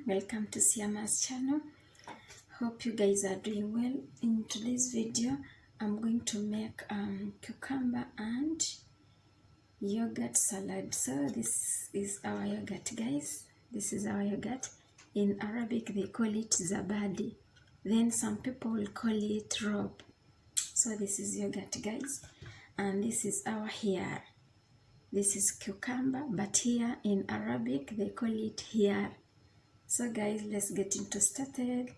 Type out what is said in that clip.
welcome to Siama's channel. Hope you guys are doing well. In today's video I'm going to make cucumber and yogurt salad. So this is our yogurt, guys. This is our yogurt. In Arabic they call it zabadi, then some people will call it rob. So this is yogurt, guys, and this is our here. This is cucumber, but here in Arabic they call it here. So guys, let's get into started.